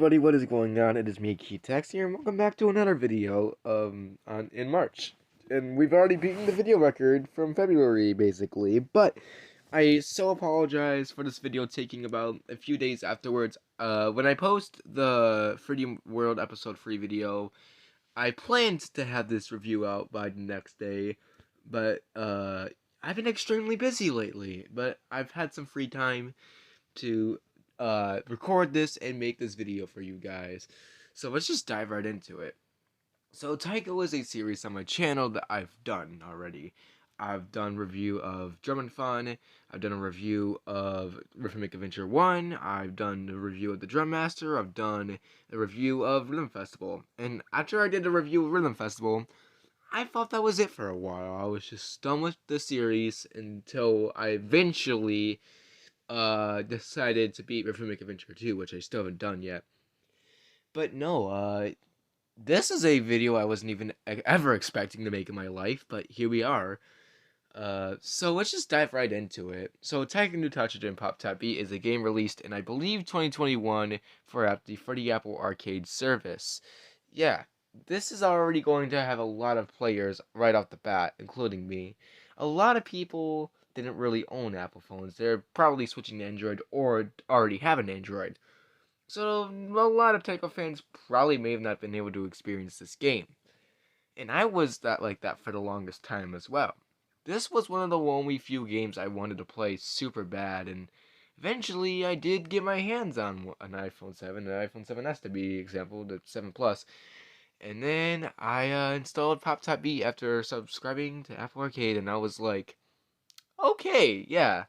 everybody, what is going on? It is me, Tex here, and welcome back to another video in March. And we've already beaten the video record from February, basically, but I so apologize for this video taking about a few days afterwards. When I post the 3D World Episode 3 video, I planned to have this review out by the next day, but I've been extremely busy lately, but I've had some free time to record this and make this video for you guys. So let's just dive right into it. So Taiko is a series on my channel that I've done already. I've done review of Drum and Fun, I've done a review of Rhythmic Adventure 1, I've done a review of the Drum Master, I've done a review of Rhythm Festival. And after I did a review of Rhythm Festival, I thought that was it for a while. I was just done with the series until I eventually decided to beat Rhythmic Adventure 2, which I still haven't done yet. But no, this is a video I wasn't even ever expecting to make in my life, but here we are. So let's just dive right into it. So Taiko no Tatsujin Pop Tap Beat is a game released in, I believe, 2021 for the Apple Arcade service. Yeah, this is already going to have a lot of players right off the bat, including me. A lot of people didn't really own Apple phones. They're probably switching to Android or already have an Android. So a lot of Taiko fans probably may have not been able to experience this game. And I was like that for the longest time as well. This was one of the only few games I wanted to play super bad, and eventually I did get my hands on an iPhone 7, an iPhone 7S to be example, the 7 Plus. And then I installed Pop Top Beat after subscribing to Apple Arcade, and I was like, okay, yeah.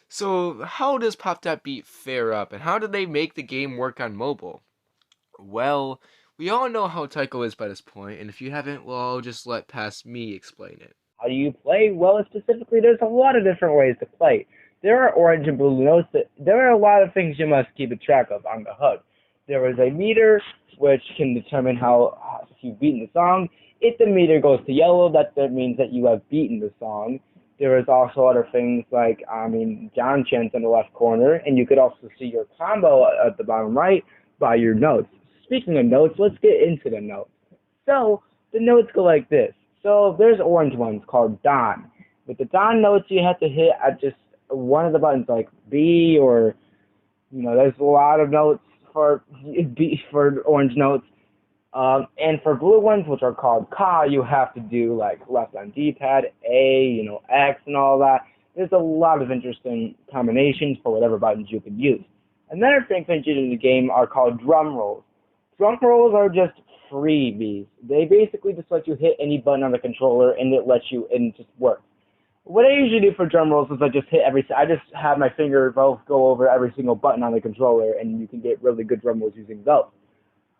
So how does Pop Top Beat fare up, and how did they make the game work on mobile? Well, we all know how Taiko is by this point, and if you haven't, well, I'll just let past me explain it. How do you play? Well, specifically, there's a lot of different ways to play. There are orange and blue notes. There are a lot of things you must keep a track of on the HUD. There is a meter, which can determine how if you've beaten the song. If the meter goes to yellow, that means that you have beaten the song. There is also other things like, down chants in the left corner, and you could also see your combo at the bottom right by your notes. Speaking of notes, let's get into the notes. So, the notes go like this. So there's orange ones called Don. With the Don notes, you have to hit at just one of the buttons, like B or, there's a lot of notes for B for orange notes. And for blue ones, which are called Ka, you have to do like left on D-pad, A, X, and all that. There's a lot of interesting combinations for whatever buttons you can use. Another thing featured in the game are called drum rolls. Drum rolls are just freebies. They basically just let you hit any button on the controller and it just works. What I usually do for drum rolls is I just have my finger both go over every single button on the controller, and you can get really good drum rolls using those.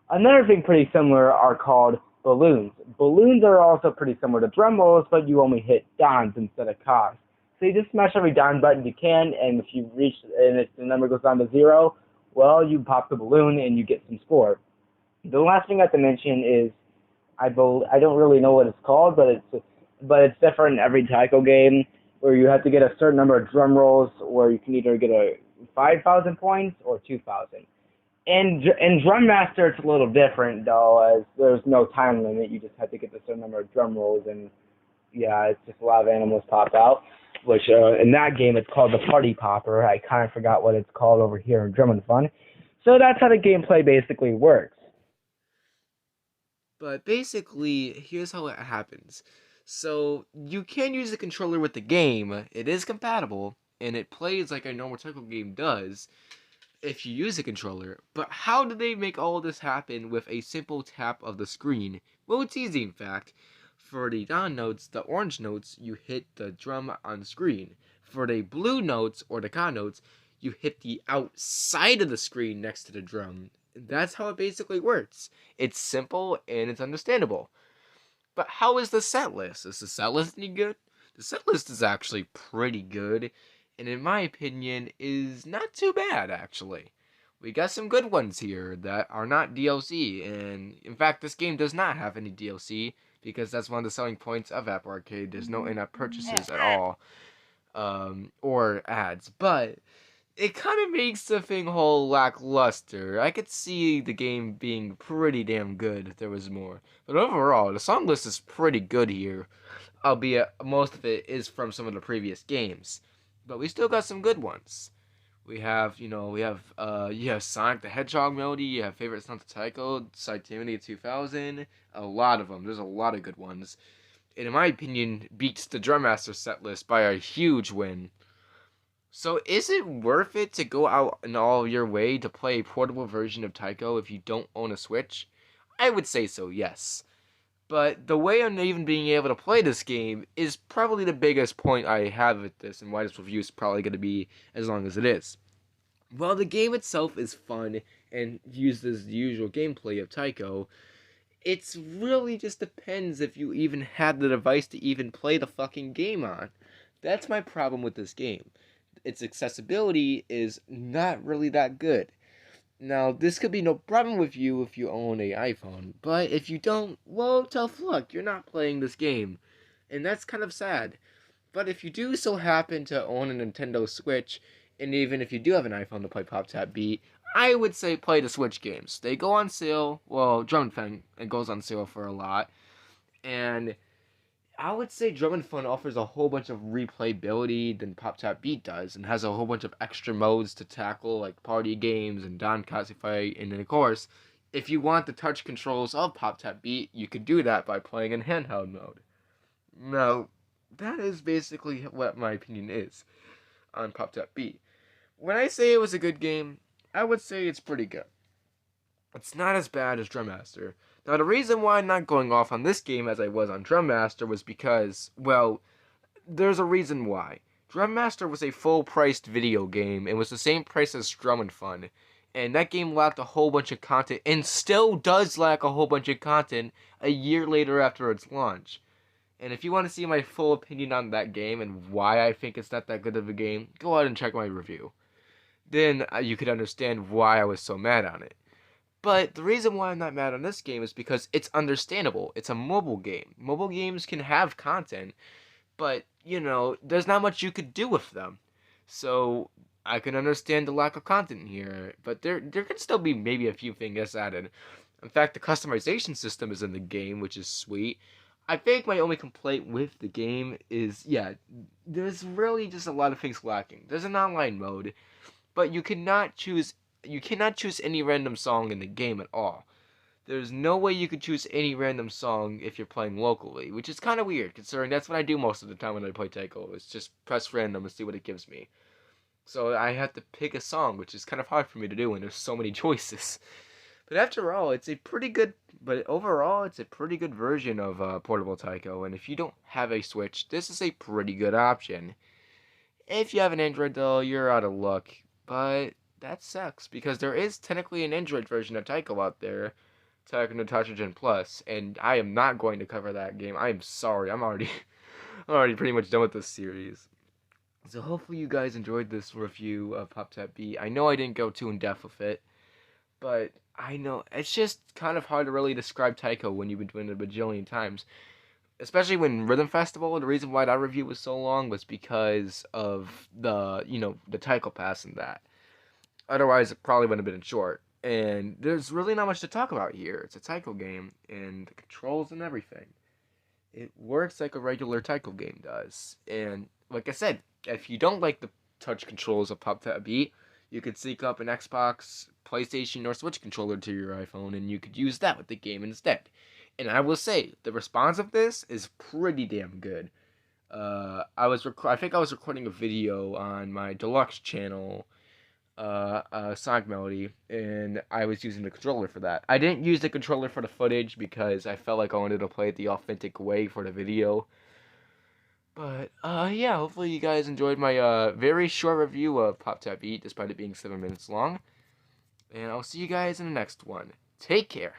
Another thing pretty similar are called balloons. Balloons are also pretty similar to drum rolls, but you only hit dons instead of kas. So you just smash every don button you can, and if the number goes down to 0, well, you pop the balloon and you get some score. The last thing I have to mention is I don't really know what it's called, but it's different in every Taiko game, where you have to get a certain number of drum rolls, or you can either get 5,000 points or 2,000. And in Drum Master, it's a little different though, as there's no time limit. You just have to get a certain number of drum rolls, and yeah, it's just a lot of animals pop out. Which in that game, it's called the Party Popper. I kind of forgot what it's called over here in Drum and Fun. So that's how the gameplay basically works. But basically, here's how it happens. So, you can use the controller with the game, it is compatible, and it plays like a normal Taiko game does if you use the controller. But how do they make all this happen with a simple tap of the screen? Well, it's easy in fact. For the down notes, the orange notes, you hit the drum on screen. For the blue notes, or the ka notes, you hit the outside of the screen next to the drum. That's how it basically works. It's simple and it's understandable. But how is the set list? Is the set list any good? The set list is actually pretty good, and in my opinion, is not too bad, actually. We got some good ones here that are not DLC, and in fact, this game does not have any DLC, because that's one of the selling points of Apple Arcade. There's no in-app purchases at all, or ads. But it kind of makes the thing whole lackluster. I could see the game being pretty damn good if there was more. But overall, the song list is pretty good here, albeit most of it is from some of the previous games. But we still got some good ones. You have Sonic the Hedgehog melody, you have Favorite Sons of Taiko, Citimity 2000, a lot of them. There's a lot of good ones. And in my opinion, beats the Drum Master set list by a huge win. So is it worth it to go out in all your way to play a portable version of Taiko if you don't own a Switch? I would say so, yes. But the way I'm even being able to play this game is probably the biggest point I have with this and why this review is probably going to be as long as it is. While the game itself is fun and uses the usual gameplay of Taiko, it's really just depends if you even have the device to even play the fucking game on. That's my problem with this game. Its accessibility is not really that good. Now, this could be no problem with you if you own an iPhone, but if you don't, well, tough luck, you're not playing this game. And that's kind of sad. But if you do so happen to own a Nintendo Switch, and even if you do have an iPhone to play Pop Tap Beat, I would say play the Switch games. They go on sale, well, Drum Fang, it goes on sale for a lot, and I would say Drum and Fun offers a whole bunch of replayability than Pop Tap Beat does, and has a whole bunch of extra modes to tackle, like party games and Donkatsu Fight, and then of course, if you want the touch controls of Pop Tap Beat, you could do that by playing in handheld mode. Now, that is basically what my opinion is on Pop Tap Beat. When I say it was a good game, I would say it's pretty good. It's not as bad as Drum Master. Now, the reason why I'm not going off on this game as I was on Drum Master was because, well, there's a reason why. Drum Master was a full-priced video game and was the same price as Drum and Fun. And that game lacked a whole bunch of content, and still does lack a whole bunch of content a year later after its launch. And if you want to see my full opinion on that game and why I think it's not that good of a game, go ahead and check my review. Then you could understand why I was so mad on it. But the reason why I'm not mad on this game is because it's understandable. It's a mobile game. Mobile games can have content, but, there's not much you could do with them. So, I can understand the lack of content here, but there could still be maybe a few things added. In fact, the customization system is in the game, which is sweet. I think my only complaint with the game is, there's really just a lot of things lacking. There's an online mode, but you cannot choose any random song in the game at all. There's no way you could choose any random song if you're playing locally, which is kind of weird, considering that's what I do most of the time when I play Taiko. It's just press random and see what it gives me. So I have to pick a song, which is kind of hard for me to do when there's so many choices. But after all, overall, it's a pretty good version of Portable Taiko, and if you don't have a Switch, this is a pretty good option. If you have an Android, though, you're out of luck, but that sucks, because there is technically an Android version of Taiko out there, Taiko no Tatsujin Plus, and I am not going to cover that game. I am sorry, I'm already pretty much done with this series. So hopefully you guys enjoyed this review of Pop Tap Beat. I know I didn't go too in depth with it, but I know it's just kind of hard to really describe Taiko when you've been doing it a bajillion times. Especially when Rhythm Festival, the reason why that review was so long was because of the Taiko Pass and that. Otherwise, it probably would have been short. And there's really not much to talk about here. It's a Taiko game, and the controls and everything. It works like a regular Taiko game does. And like I said, if you don't like the touch controls of Pop Tap Beat, you could seek up an Xbox, PlayStation, or Switch controller to your iPhone, and you could use that with the game instead. And I will say, the response of this is pretty damn good. I think I was recording a video on my deluxe channel, Sonic Melody, and I was using the controller for that. I didn't use the controller for the footage because I felt like I wanted to play it the authentic way for the video. But, hopefully you guys enjoyed my, very short review of Pop Tap Beat, despite it being 7 minutes long. And I'll see you guys in the next one. Take care.